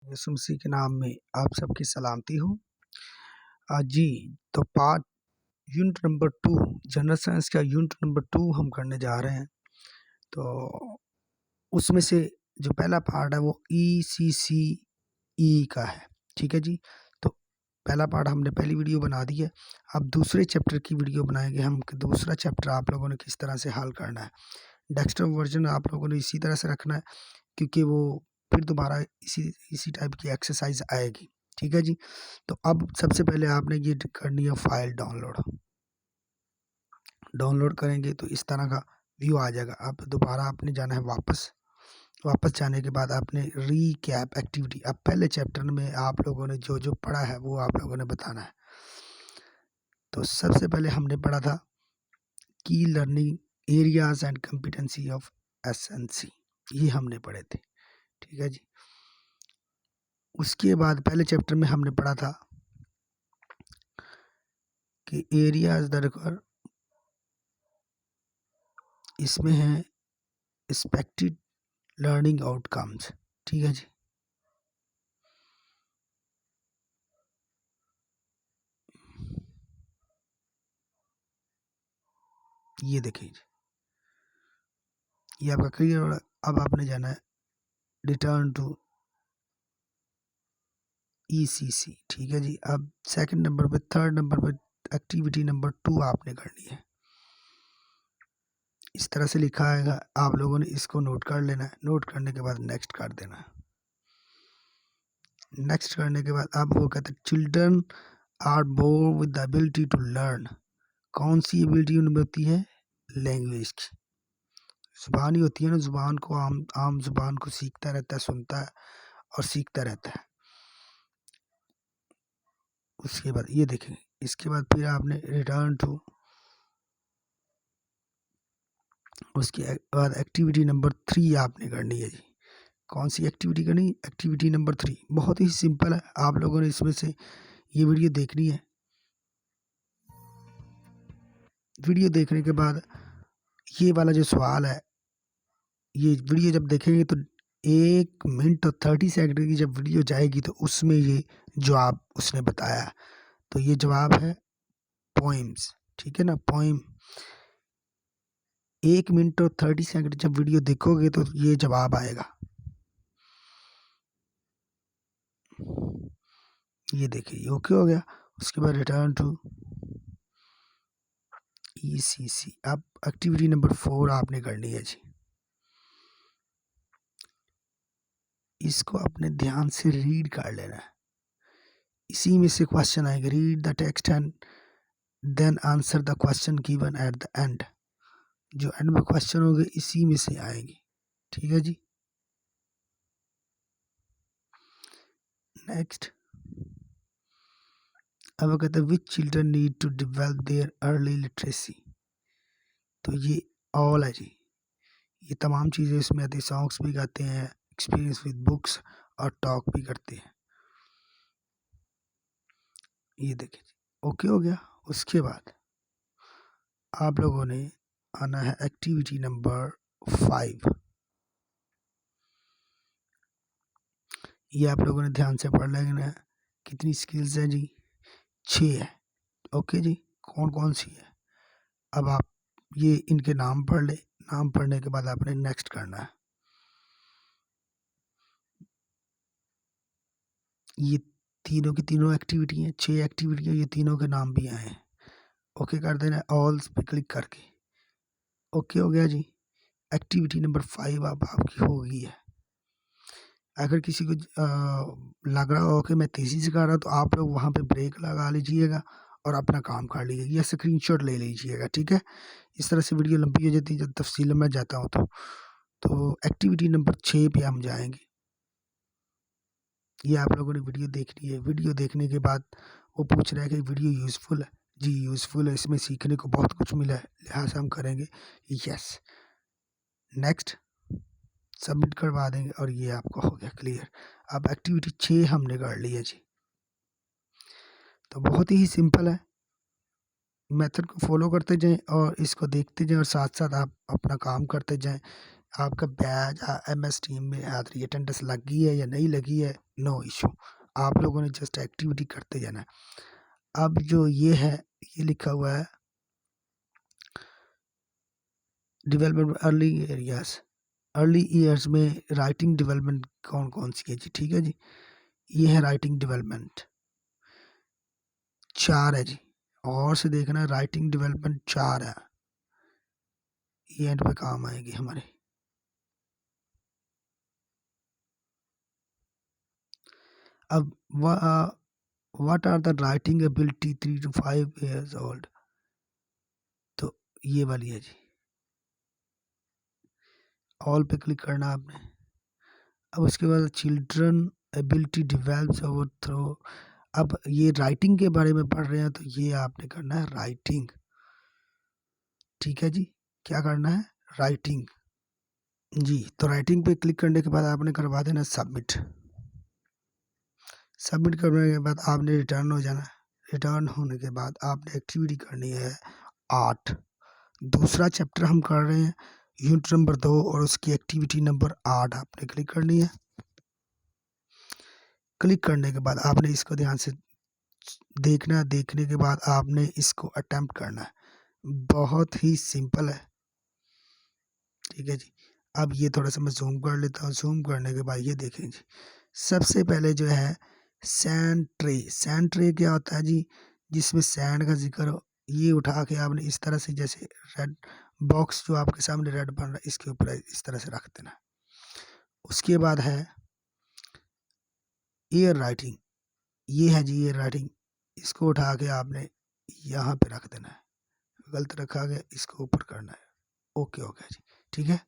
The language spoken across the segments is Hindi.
यीशु मसीह के नाम में आप सबकी सलामती हो। जी, तो part unit number 2 general science का यूनिट नंबर 2 हम करने जा रहे हैं। तो उसमें से जो पहला पार्ट है वो ECCE का है, ठीक है जी। तो पहला पार्ट हमने पहली वीडियो बना दी है। अब दूसरे चैप्टर की वीडियो बनाएंगे हम कि दूसरा चैप्टर आप लोगों ने किस तरह से हल करना है। डेक्स्टर वर्जन आप लोगों ने इसी तरह से रखना है क्योंकि वो फिर दोबारा इसी टाइप की एक्सरसाइज आएगी, ठीक है जी। तो अब सबसे पहले आपने ये करनी है फाइल डाउनलोड करेंगे तो इस तरह का व्यू आ जाएगा। अब दोबारा आपने जाना है वापस जाने के बाद आपने रीकैप एक्टिविटी, अब पहले चैप्टर में आप लोगों ने जो जो पढ़ा है वो आप लोगों ने बताना है। तो सबसे पहले हमने पढ़ा था की learning areas and competency of SNC, ये हमने पढ़े थे, ठीक है जी। उसके बाद पहले चैप्टर में हमने पढ़ा था कि एरियाज दरकर इसमें है एक्सपेक्टेड लर्निंग आउटकम्स, ठीक है जी। ये देखिए जी, ये आपका क्लियर हो रहा है। अब आपने जाना है रिटर्न टू ECC, ठीक है जी। अब सेकंड नंबर पे, थर्ड नंबर पे एक्टिविटी नंबर 2 आपने करनी है। इस तरह से लिखा आएगा, आप लोगों ने इसको नोट कर लेना है। नोट करने के बाद नेक्स्ट कर देना है। नेक्स्ट करने के बाद अब वो कहते हैं children are born with the ability to learn. कौन सी एबिलिटी उनमें होती है? लैंग्वेज की, जुबान ही होती है ना। जुबान को आम जुबान को सीखता रहता है, सुनता है और सीखता रहता है। उसके बाद ये देखें, इसके बाद फिर आपने रिटर्न टू, उसके बाद एक्टिविटी नंबर 3 आपने करनी है जी। कौन सी एक्टिविटी करनी? एक्टिविटी नंबर 3 बहुत ही सिंपल है। आप लोगों ने इसमें से ये वीडियो देखनी है। वीडियो देखने के बाद ये वाला जो सवाल है, ये वीडियो जब देखेंगे तो 1 मिनट और 30 सेकंड की जब वीडियो जाएगी तो उसमें ये जवाब उसने बताया। तो ये जवाब है पोइम्स, ठीक है ना। पोइम 1 मिनट और 30 सेकंड जब वीडियो देखोगे तो ये जवाब आएगा। ये देखिए ओके हो गया। उसके बाद रिटर्न टू ECC। अब एक्टिविटी नंबर 4 आपने करनी है जी। इसको अपने ध्यान से रीड कर लेना है। इसी में से क्वेश्चन आएगा, read the text and then answer the question given at the end. जो एंड में क्वेश्चन होंगे इसी में से आएंगे, ठीक है जी। नेक्स्ट अब कहते हैं which children need to develop their early literacy. तो ये ऑल है जी, ये तमाम चीज़ें इसमें आती। सॉन्ग्स भी गाते हैं, एक्सपीरियंस विद बुक्स और टॉक भी करते हैं। ये देखिए जी, ओके हो गया। उसके बाद आप लोगों ने आना है एक्टिविटी नंबर 5। ये आप लोगों ने ध्यान से पढ़ लेना है। कितनी स्किल्स हैं जी? 6 है, ओके जी। कौन कौन सी है? अब आप ये इनके नाम पढ़ ले। नाम पढ़ने के बाद आपने नेक्स्ट करना है। ये तीनों की तीनों एक्टिविटी हैं, 6 एक्टिविटी है, ये तीनों के नाम भी आए हैं। ओके कर देना ऑल पे क्लिक करके। ओके हो गया जी। एक्टिविटी नंबर 5 अब आपकी हो गई है। अगर किसी को लग रहा हो कि मैं तेज़ी से कर रहा हूँ तो आप लोग वहाँ पे ब्रेक लगा लीजिएगा और अपना काम कर लीजिएगा या स्क्रीनशॉट ले लीजिएगा, ठीक है। इस तरह से वीडियो लंबी हो जाती है जब तफसील में जाता हूँ तो एक्टिविटी नंबर 6 पे हम जाएंगे। ये आप लोगों ने वीडियो देखनी है। वीडियो देखने के बाद वो पूछ रहा है कि वीडियो यूज़फुल है जी। यूज़फुल है, इसमें सीखने को बहुत कुछ मिला है, लिहाजा हम करेंगे यस। नेक्स्ट सबमिट करवा देंगे और ये आपका हो गया क्लियर। अब एक्टिविटी 6 हमने कर ली है जी। तो बहुत ही सिंपल है, मेथड को फॉलो करते जाएं और इसको देखते जाएं और साथ साथ आप अपना काम करते जाएं। आपका बैच MS टीम में अटेंडेंस लगी है या नहीं लगी है, नो इशू। आप लोगों ने जस्ट एक्टिविटी करते जाना है। अब जो ये है, ये लिखा हुआ है development early areas, early years में राइटिंग डेवलपमेंट कौन कौन सी है जी? ठीक है जी, ये है राइटिंग डेवलपमेंट 4 है जी। और से देखना, राइटिंग डेवलपमेंट 4 है, ये एंड पे काम आएगी हमारे। अब what are the writing ability 3 to 5 years old, तो ये वाली है जी। ऑल पे क्लिक करना आपने। अब उसके बाद children ability develops over through, अब ये राइटिंग के बारे में पढ़ रहे हैं तो ये आपने करना है राइटिंग। ठीक है जी, क्या करना है? राइटिंग जी। तो राइटिंग पे क्लिक करने के बाद आपने करवा देना सबमिट। सबमिट करने के बाद आपने रिटर्न हो जाना। रिटर्न होने के बाद आपने एक्टिविटी करनी है 8। दूसरा चैप्टर हम कर रहे हैं, यूनिट नंबर 2, और उसकी एक्टिविटी नंबर 8 आपने क्लिक करनी है। क्लिक करने के बाद आपने इसको ध्यान से देखना। देखने के बाद आपने इसको अटेम्प्ट करना है। बहुत ही सिंपल है। ठीक है जी। अब ये थोड़ा सा मैं जूम कर लेता हूँ। जूम करने के बाद ये देखें जी, सबसे पहले जो है सैंड ट्रे। सैंड ट्रे क्या होता है जी? जिसमें सैंड का जिक्र हो। ये उठा के आपने इस तरह से, जैसे रेड बॉक्स जो आपके सामने रेड बन रहा है, इसके ऊपर इस तरह से रख देना। उसके बाद है एयर राइटिंग, ये है जी एयर राइटिंग। इसको उठा के आपने यहाँ पे रख देना है। गलत रखा गया, इसको ऊपर करना है। ओके हो गया जी। ठीक है।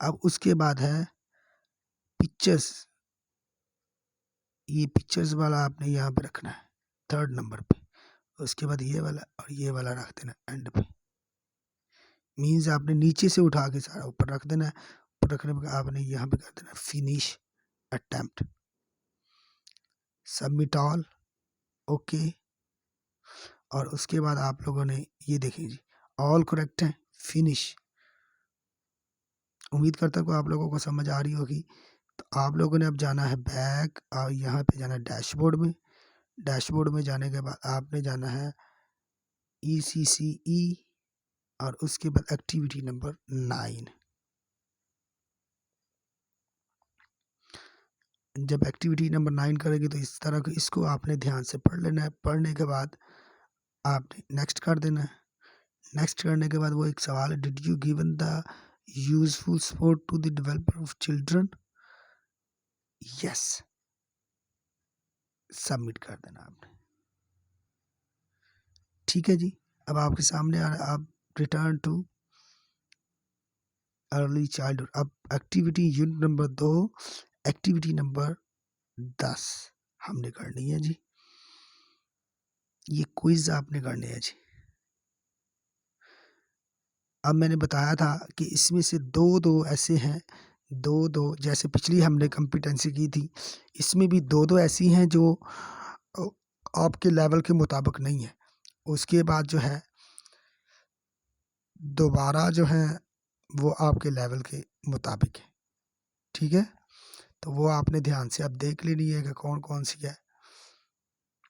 अब उसके बाद है पिक्चर्स। ये पिक्चर्स वाला आपने यहाँ पे रखना है 3rd नंबर पे। उसके बाद ये वाला और ये वाला रख देना एंड पे। मीन्स आपने नीचे से उठा के सारा ऊपर रख देना है। ऊपर रखने के बाद आपने यहाँ पे कर देना finish attempt, submit all, okay. और उसके बाद आप लोगों ने ये देखें जी, ऑल करेक्ट है, फिनिश। उम्मीद करता हूँ आप लोगों को समझ आ रही होगी। तो आप लोगों ने अब जाना है बैक और यहाँ पे जाना है डैशबोर्ड में। डैशबोर्ड में जाने के बाद आपने जाना है ECCE और उसके बाद एक्टिविटी नंबर 9। जब एक्टिविटी नंबर 9 करेंगे तो इस तरह के इसको आपने ध्यान से पढ़ लेना है। पढ़ने के बाद आपने नेक्स्ट कर देना है। नेक्स्ट करने के बाद वो एक सवाल है, did you given the useful support to the development of children? Yes, submit कर देना आपने। ठीक है जी। अब आपके सामने आ रहा, आप रिटर्न टू अर्ली चाइल्डहुड। अब activity unit number 2, activity number 10 हमने करनी है जी। ये क्विज आपने करने है जी। अब मैंने बताया था कि इसमें से दो ऐसे हैं, दो जैसे पिछली हमने कंपिटेंसी की थी, इसमें भी दो ऐसी हैं जो आपके लेवल के मुताबिक नहीं है। उसके बाद जो है दोबारा जो है वो आपके लेवल के मुताबिक है। ठीक है। तो वो आपने ध्यान से अब देख लेनी है कि कौन कौन सी है।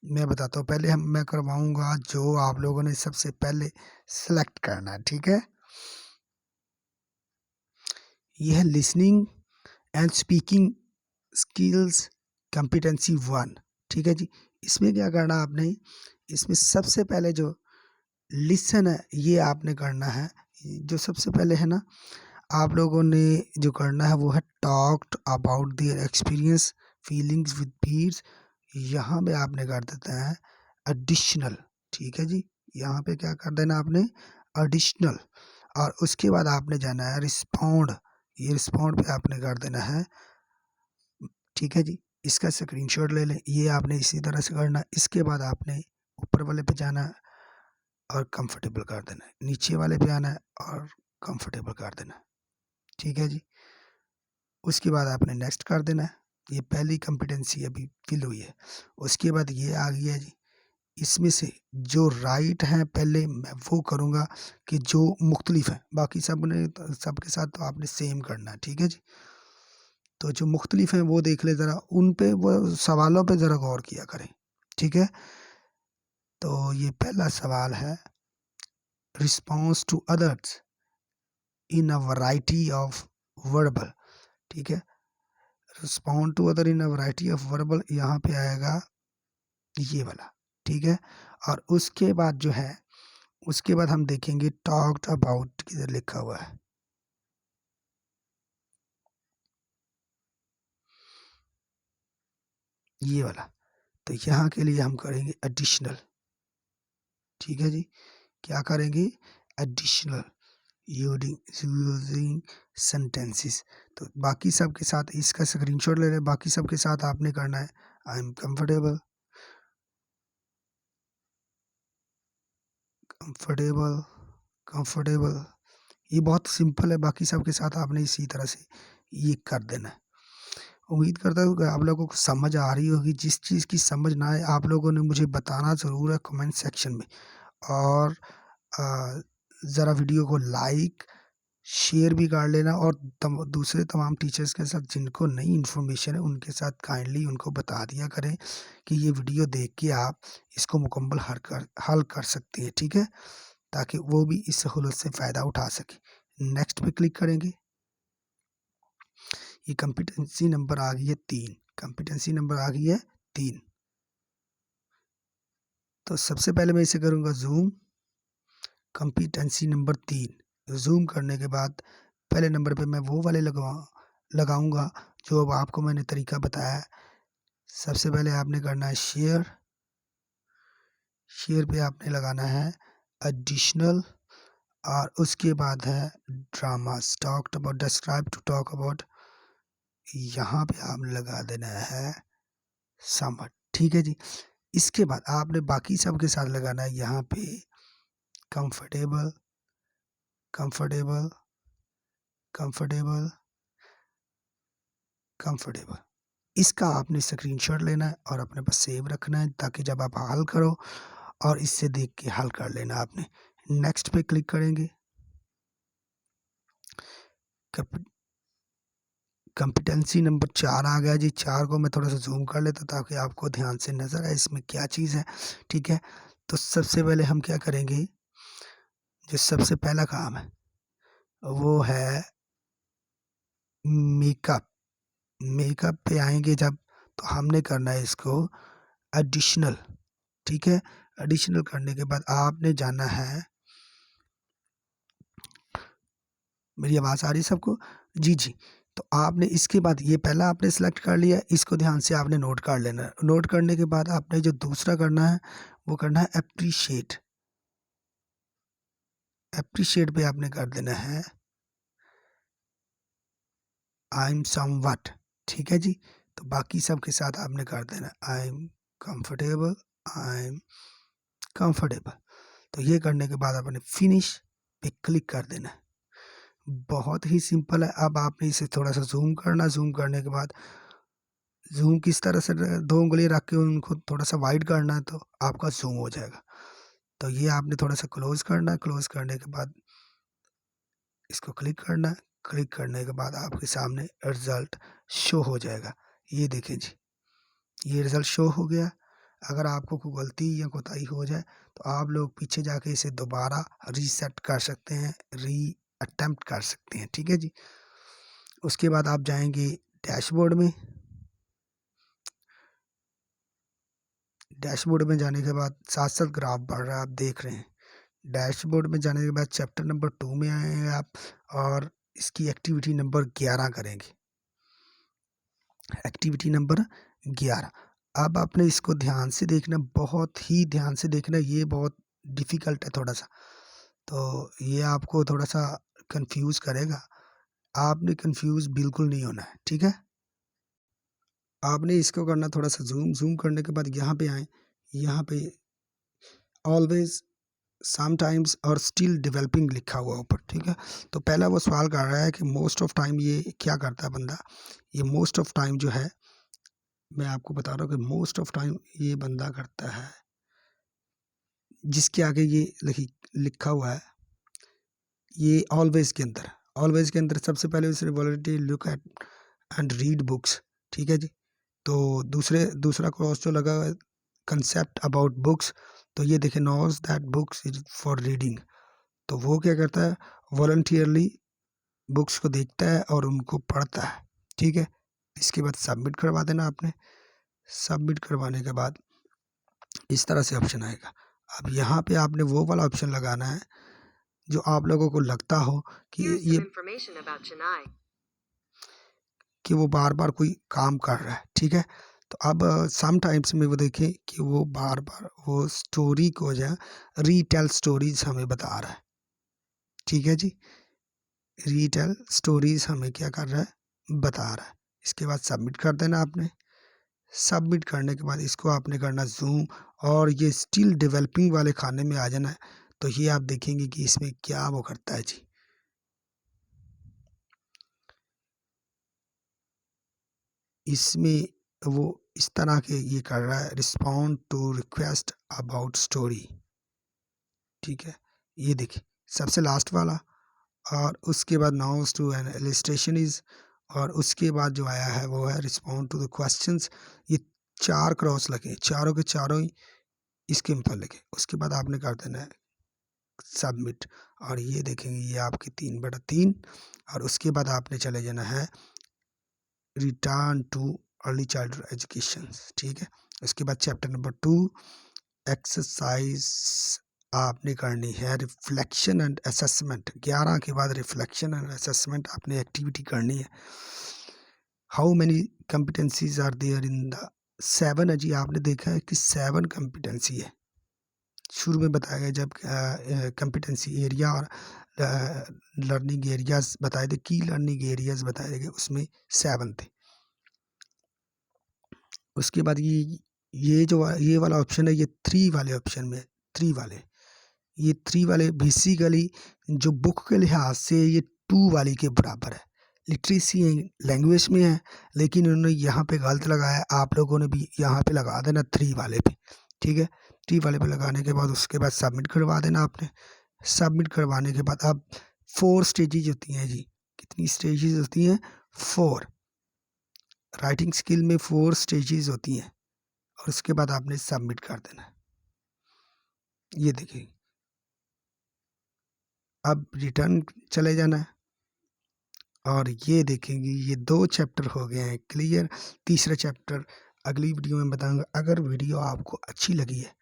मैं बताता हूँ। पहले मैं करवाऊंगा जो आप लोगों ने सबसे पहले सेलेक्ट करना है। ठीक है। यह है listening and speaking skills competency 1। ठीक है जी। इसमें क्या करना आपने, इसमें सबसे पहले जो लिसन है ये आपने करना है। जो सबसे पहले है ना, आप लोगों ने जो करना है वो है talked about their experience feelings with peers. यहाँ पे आपने कर देता है एडिशनल। ठीक है जी। यहाँ पे क्या कर देना आपने, एडिशनल। और उसके बाद आपने जाना है रिस्पॉन्ड। ये रिस्पॉन्ड पे आपने कर देना है। ठीक है जी। इसका स्क्रीनशॉट ले लें। ये आपने इसी तरह से करना। इसके बाद आपने ऊपर वाले पे जाना है और कंफर्टेबल कर देना है। नीचे वाले पे आना है और कंफर्टेबल कर देना है। ठीक है जी। उसके बाद आपने नेक्स्ट कर देना है। ये पहली कॉम्पिटेंसी अभी फिल हुई है। उसके बाद ये आ गई है जी, इसमें से जो राइट हैं पहले मैं वो करूँगा कि जो मुख्तलिफ हैं, बाकी सबके साथ तो आपने सेम करना है, ठीक है जी। तो जो मुख्तलिफ हैं वो देख ले ज़रा, उन पे वो सवालों पे ज़रा गौर किया करें, ठीक है। तो ये पहला सवाल है, response to others in a variety of verbal, ठीक है। Respond to other in a variety of verbal, यहाँ पे आएगा ये वाला, ठीक है। और उसके बाद जो है, उसके बाद हम देखेंगे टॉक्ड अबाउट किधर लिखा हुआ है, ये वाला। तो यहाँ के लिए हम करेंगे एडिशनल, ठीक है जी। क्या करेंगे? Additional using sentences. तो बाकी सब के साथ इसका स्क्रीनशॉट ले लें, बाकी सब के साथ आपने करना है I am comfortable, comfortable, comfortable. ये बहुत सिंपल है, बाकी सब के साथ आपने इसी तरह से ये कर देना है। उम्मीद करता हूँ कि आप लोगों को समझ आ रही होगी। जिस चीज़ की समझ ना आए आप लोगों ने मुझे बताना ज़रूर है कमेंट सेक्शन में। और ज़रा वीडियो को लाइक शेयर भी कर लेना, और दूसरे तमाम टीचर्स के साथ जिनको नई इन्फॉर्मेशन है उनके साथ काइंडली उनको बता दिया करें कि ये वीडियो देख के आप इसको मुकम्मल हल कर सकते हैं, ठीक है, ताकि वो भी इस सहूलत से फ़ायदा उठा सके। नेक्स्ट पे क्लिक करेंगे। ये कॉम्पिटेंसी नंबर आ गई है 3, कॉम्पिटेंसी नंबर आ गई है 3। तो सबसे पहले मैं इसे करूँगा जूम, कॉम्पिटेंसी नंबर 3। जूम करने के बाद पहले नंबर पे मैं वो वाले लगाऊंगा जो अब आपको मैंने तरीका बताया है। सबसे पहले आपने करना है शेयर, शेयर पे आपने लगाना है एडिशनल, और उसके बाद है drama talked about, describe to talk about, यहाँ पे आपने लगा देना है समर, ठीक है जी। इसके बाद आपने बाकी सब के साथ लगाना है यहाँ पे कंफर्टेबल, कंफर्टेबल, कंफर्टेबल, कंफर्टेबल। इसका आपने स्क्रीनशॉट लेना है और अपने पास सेव रखना है, ताकि जब आप हल करो और इससे देख के हल कर लेना आपने। नेक्स्ट पे क्लिक करेंगे। कॉम्पिटेंसी नंबर 4 आ गया जी। 4 को मैं थोड़ा सा जूम कर लेता ताकि आपको ध्यान से नज़र आए इसमें क्या चीज़ है, ठीक है। तो सबसे पहले हम क्या करेंगे, जो सबसे पहला काम है वो है मेकअप। मेकअप पे आएंगे जब, तो हमने करना है इसको एडिशनल, ठीक है। एडिशनल करने के बाद आपने जाना है, मेरी आवाज़ आ रही है सबको? जी जी। तो आपने इसके बाद ये पहला आपने सेलेक्ट कर लिया, इसको ध्यान से आपने नोट कर लेना है। नोट करने के बाद आपने जो दूसरा करना है वो करना है अप्रिशिएट। अप्रिशिएट पे आपने कर देना है आई एम समवट, ठीक है जी। तो बाकी सब के साथ आपने कर देना I am comfortable, I am comfortable. तो ये करने के बाद आपने फिनिश पे क्लिक कर देना है। बहुत ही सिंपल है। अब आपने इसे थोड़ा सा जूम करना, जूम करने के बाद जूम किस तरह से, 2 उंगली रख के उनको थोड़ा सा वाइड करना है तो आपका जूम हो जाएगा। तो ये आपने थोड़ा सा क्लोज करना है, क्लोज करने के बाद इसको क्लिक करना है। क्लिक करने के बाद आपके सामने रिज़ल्ट शो हो जाएगा। ये देखें जी, ये रिज़ल्ट शो हो गया। अगर आपको कोई गलती या कोताही हो जाए तो आप लोग पीछे जाके इसे दोबारा रीसेट कर सकते हैं, री अटेम्प्ट कर सकते हैं, ठीक है जी। उसके बाद आप जाएंगे डैशबोर्ड में। डैशबोर्ड में जाने के बाद साथ साथ ग्राफ बढ़ रहा है, आप देख रहे हैं। डैशबोर्ड में जाने के बाद चैप्टर नंबर 2 में आएंगे आप, और इसकी एक्टिविटी नंबर 11 करेंगे। Activity number 11। अब आपने इसको ध्यान से देखना, बहुत ही ध्यान से देखना, ये बहुत डिफ़िकल्ट है थोड़ा सा, तो ये आपको थोड़ा सा कंफ्यूज करेगा। आपने कंफ्यूज बिल्कुल नहीं होना है, ठीक है। आपने इसको करना थोड़ा सा जूम, जूम करने के बाद यहाँ पे आए, यहाँ पे ऑलवेज, समटाइम्स और स्टिल डेवलपिंग लिखा हुआ ऊपर, ठीक है। तो पहला वो सवाल कर रहा है कि मोस्ट ऑफ टाइम ये क्या करता है बंदा। ये मोस्ट ऑफ टाइम जो है, मैं आपको बता रहा हूँ कि मोस्ट ऑफ टाइम ये बंदा करता है जिसके आगे ये लिखा हुआ है, ये ऑलवेज के अंदर, ऑलवेज के अंदर सबसे पहले उसने voluntary look at and read books, ठीक है जी। तो दूसरा क्रॉस जो लगा हुआ है कंसेप्ट अबाउट बुक्स, तो ये देखें knows that books is for reading, तो वो क्या करता है वॉलंटियरली बुक्स को देखता है और उनको पढ़ता है, ठीक है। इसके बाद सबमिट करवा देना आपने। सबमिट करवाने के बाद इस तरह से ऑप्शन आएगा। अब यहाँ पे आपने वो वाला ऑप्शन लगाना है जो आप लोगों को लगता हो कि वो बार बार कोई काम कर रहा है, ठीक है। तो अब सम टाइम्स में वो देखें कि वो बार बार वो स्टोरी को जो है रीटेल स्टोरीज हमें बता रहा है, ठीक है जी। रीटेल स्टोरीज हमें क्या कर रहा है, बता रहा है। इसके बाद सबमिट कर देना आपने। सबमिट करने के बाद इसको आपने करना जूम, और ये स्टिल डेवलपिंग वाले खाने में आ जाना है। तो ये आप देखेंगे कि इसमें क्या वो करता है जी। इसमें वो इस तरह के ये कर रहा है, respond to request about story, ठीक है। ये देखिए सबसे लास्ट वाला, और उसके बाद knows to an illustration is, और उसके बाद जो आया है वो है रिस्पॉन्ड टू द क्वेश्चंस। ये 4 क्रॉस लगे, चारों के चारों ही इसके ऊपर लगे। उसके बाद आपने कर देना है सबमिट, और ये देखेंगे ये आपके 3/3, और उसके बाद आपने चले जाना है return too early childhood education, ठीक है। उसके बाद चैप्टर नंबर 2 एक्सरसाइज आपने करनी है रिफ्लेक्शन एंड असेसमेंट। 11 के बाद रिफ्लेक्शन एंड असेसमेंट आपने एक्टिविटी करनी है। How many competencies are there in the 7 है जी। आपने देखा है कि 7 कॉम्पिटेंसी है। शुरू में बताया गया जब कॉम्पिटेंसी एरिया और लर्निंग एरियाज बताए थे, की लर्निंग एरियाज बताए गए, उसमें 7 थे। उसके बाद ये वाला ऑप्शन है, ये 3 वाले ऑप्शन में 3 वाले, ये 3 वाले बेसिकली जो बुक के लिहाज से ये 2 वाली के बराबर है। लिटरेसी लैंग्वेज में है, लेकिन उन्होंने यहाँ पे गलत लगाया। आप लोगों ने भी यहाँ पे लगा देना 3 वाले पे, ठीक है। 3 वाले पे लगाने के बाद उसके बाद सबमिट करवा देना आपने। सबमिट करवाने के बाद अब 4 स्टेजेज होती हैं जी। कितनी स्टेजेज होती हैं? 4। राइटिंग स्किल में 4 स्टेजेज होती हैं, और उसके बाद आपने सबमिट कर देना है। ये देखिए अब रिटर्न चले जाना है, और ये देखेंगे ये 2 चैप्टर हो गए हैं क्लियर। तीसरा चैप्टर अगली वीडियो में बताऊंगा। अगर वीडियो आपको अच्छी लगी है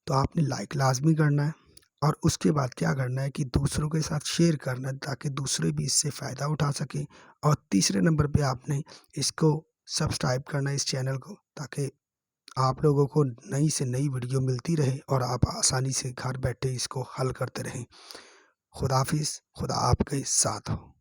तो आपने लाइक लाजमी करना है, और उसके बाद क्या करना है कि दूसरों के साथ शेयर करना है ताकि दूसरे भी इससे फ़ायदा उठा सकें। और तीसरे नंबर पे आपने इसको सब्सक्राइब करना है इस चैनल को, ताकि आप लोगों को नई से नई वीडियो मिलती रहे और आप आसानी से घर बैठे इसको हल करते रहें। खुदाफिज, खुदा आपके साथ हो।